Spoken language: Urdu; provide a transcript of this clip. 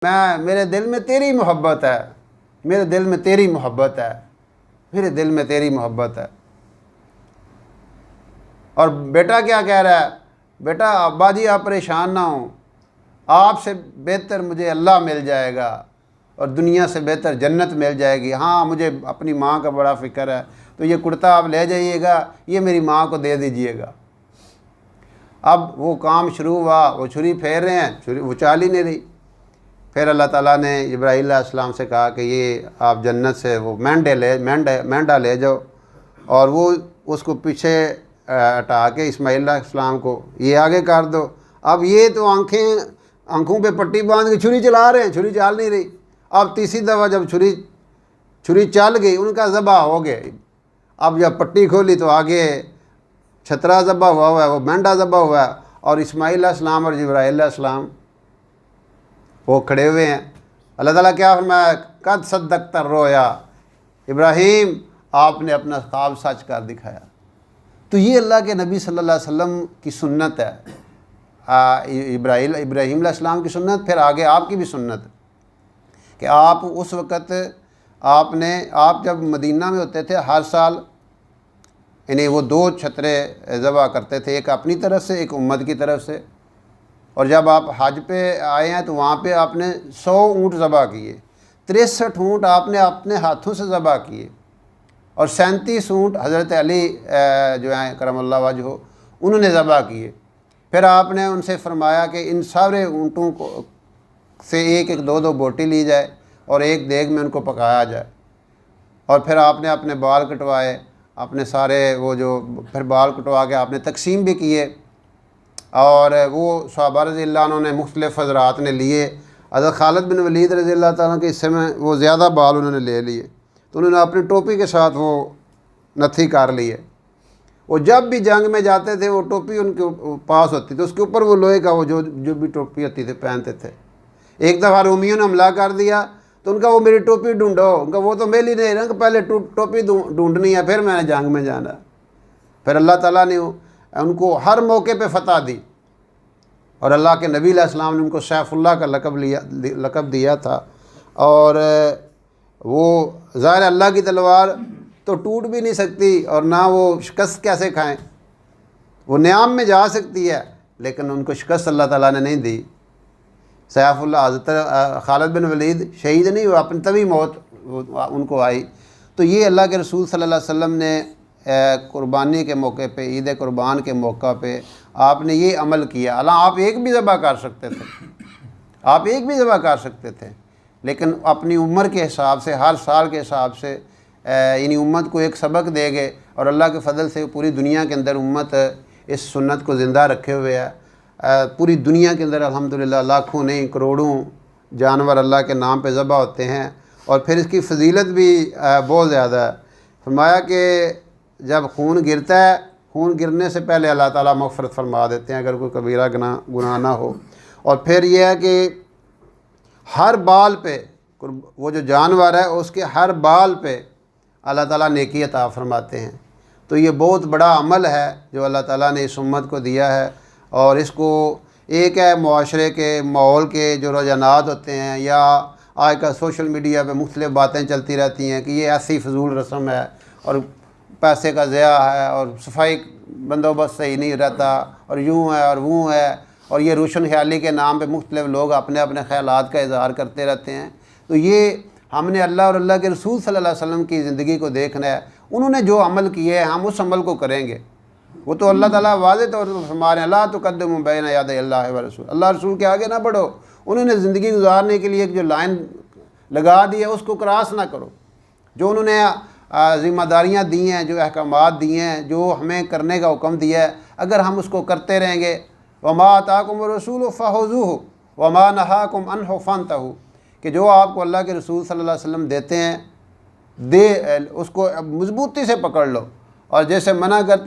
میرے دل میں تیری محبت ہے، میرے دل میں تیری محبت ہے، میرے دل میں تیری محبت ہے۔ اور بیٹا کیا کہہ رہا ہے؟ بیٹا ابا جی آپ پریشان نہ ہوں، آپ سے بہتر مجھے اللہ مل جائے گا اور دنیا سے بہتر جنت مل جائے گی۔ ہاں مجھے اپنی ماں کا بڑا فکر ہے، تو یہ کرتا آپ لے جائیے گا، یہ میری ماں کو دے دیجئے گا۔ اب وہ کام شروع ہوا، وہ چھری پھیر رہے ہیں، چھری وہ چال ہی نہیں رہی۔ پھر اللہ تعالیٰ نے جبرائیل علیہ السلام سے کہا کہ یہ آپ جنت سے وہ مینڈا لے جاؤ، اور وہ اس کو پیچھے ہٹا کے اسماعیل علیہ السلام کو یہ آگے کر دو۔ اب یہ تو آنکھوں پہ پٹی باندھ کے چھری چلا رہے ہیں، چھری چال نہیں رہی۔ اب تیسری دفعہ جب چھری چل گئی، ان کا ذبح ہو گیا۔ اب جب پٹی کھولی تو آگے چھترا ذبح ہوا ہے، وہ مینڈا ذبح ہوا ہے، اور اسماعیل علیہ السلام اور جبرائیل علیہ السلام وہ کھڑے ہوئے ہیں۔ اللہ تعالیٰ کیا فرمایا؟ قد صدقت الرؤیا، ابراہیم آپ نے اپنا خواب سچ کر دکھایا۔ تو یہ اللہ کے نبی صلی اللہ علیہ وسلم کی سنت ہے، ابراہیم علیہ السلام کی سنت، پھر آگے آپ کی بھی سنت کہ آپ اس وقت آپ جب مدینہ میں ہوتے تھے ہر سال یعنی وہ 2 چھترے ذبح کرتے تھے، ایک اپنی طرف سے، ایک امت کی طرف سے۔ اور جب آپ حج پہ آئے ہیں تو وہاں پہ آپ نے 100 اونٹ ذبح کیے، 63 اونٹ آپ نے اپنے ہاتھوں سے ذبح کیے، اور 37 اونٹ حضرت علی جو ہیں کرم اللہ وجہہ انہوں نے ذبح کیے۔ پھر آپ نے ان سے فرمایا کہ ان سارے اونٹوں کو سے ایک 2 بوٹی لی جائے اور ایک دیگ میں ان کو پکایا جائے۔ اور پھر آپ نے اپنے بال کٹوائے، اپنے سارے پھر بال کٹوا کے آپ نے تقسیم بھی کیے، اور وہ صحابہ رضی اللہ عنہ نے مختلف حضرات نے لیے۔ حضرت خالد بن ولید رضی اللہ تعالیٰ کے حصے میں وہ زیادہ بال انہوں نے لے لیے، تو انہوں نے اپنی ٹوپی کے ساتھ وہ نتھی کر لیے۔ وہ جب بھی جنگ میں جاتے تھے وہ ٹوپی ان کے پاس ہوتی تھی، اس کے اوپر وہ لوہے کا وہ جو بھی ٹوپی ہوتی تھی پہنتے تھے۔ ایک دفعہ رومیوں نے حملہ کر دیا تو ان کا وہ میری ٹوپی ڈھونڈو، ان کا وہ تو مل ہی نہیں رہا، کہ پہلے ٹوپی ڈھونڈنی ہے پھر میں نے جنگ میں جانا۔ پھر اللہ تعالیٰ نے ان کو ہر موقع پہ فتح دی، اور اللہ کے نبی علیہ السلام نے ان کو سیف اللہ کا لقب دیا تھا۔ اور وہ ظاہر اللہ کی تلوار تو ٹوٹ بھی نہیں سکتی، اور نہ وہ شکست کیسے کھائیں، وہ نیام میں جا سکتی ہے لیکن ان کو شکست اللہ تعالیٰ نے نہیں دی۔ سیف اللہ حضرت خالد بن ولید شہید نہیں ہوا، اپنی طبی موت ان کو آئی۔ تو یہ اللہ کے رسول صلی اللہ علیہ وسلم نے قربانی کے موقع پہ، عید قربان کے موقع پہ آپ نے یہ عمل کیا۔ اللہ آپ ایک بھی ذبح کر سکتے تھے، آپ ایک بھی ذبح کر سکتے تھے، لیکن اپنی عمر کے حساب سے، ہر سال کے حساب سے یعنی امت کو ایک سبق دے گئے، اور اللہ کے فضل سے پوری دنیا کے اندر امت اس سنت کو زندہ رکھے ہوئے ہے۔ پوری دنیا کے اندر الحمدللہ لاکھوں نہیں کروڑوں جانور اللہ کے نام پہ ذبح ہوتے ہیں، اور پھر اس کی فضیلت بھی بہت زیادہ ہے۔ فرمایا کہ جب خون گرتا ہے، خون گرنے سے پہلے اللہ تعالیٰ مغفرت فرما دیتے ہیں اگر کوئی کبیرہ گناہ نہ ہو۔ اور پھر یہ ہے کہ ہر بال پہ، وہ جو جانور ہے اس کے ہر بال پہ اللہ تعالیٰ نیکی عطا فرماتے ہیں۔ تو یہ بہت بڑا عمل ہے جو اللہ تعالیٰ نے اس امت کو دیا ہے، اور اس کو ایک ہے معاشرے کے ماحول کے جو رجحانات ہوتے ہیں، یا آج کا سوشل میڈیا پہ مختلف باتیں چلتی رہتی ہیں کہ یہ ایسی فضول رسم ہے، اور پیسے کا ضیاع ہے، اور صفائی بندوبست صحیح نہیں رہتا، اور یوں ہے اور وہ ہے، اور یہ روشن خیالی کے نام پہ مختلف لوگ اپنے اپنے خیالات کا اظہار کرتے رہتے ہیں۔ تو یہ ہم نے اللہ اور اللہ کے رسول صلی اللہ علیہ وسلم کی زندگی کو دیکھنا ہے، انہوں نے جو عمل کیے ہیں ہم اس عمل کو کریں گے۔ وہ تو اللہ تعالیٰ واضح طور پر فرما رہے ہیں لا تقدموا بین یدی اللہ ورسول، اللہ رسول کے آگے نہ بڑھو۔ انہوں نے زندگی گزارنے کے لیے ایک جو لائن لگا دی ہے اس کو کراس نہ کرو۔ جو انہوں نے ذمہ داریاں دی ہیں، جو احکامات دیے ہیں، جو ہمیں کرنے کا حکم دیا ہے، اگر ہم اس کو کرتے رہیں گے، وما آتاکم الرسول فخذوہ وما نہاکم عنہ فانتہوا، کہ جو آپ کو اللہ کے رسول صلی اللہ علیہ وسلم دیتے ہیں اس کو مضبوطی سے پکڑ لو، اور جیسے منع کرتے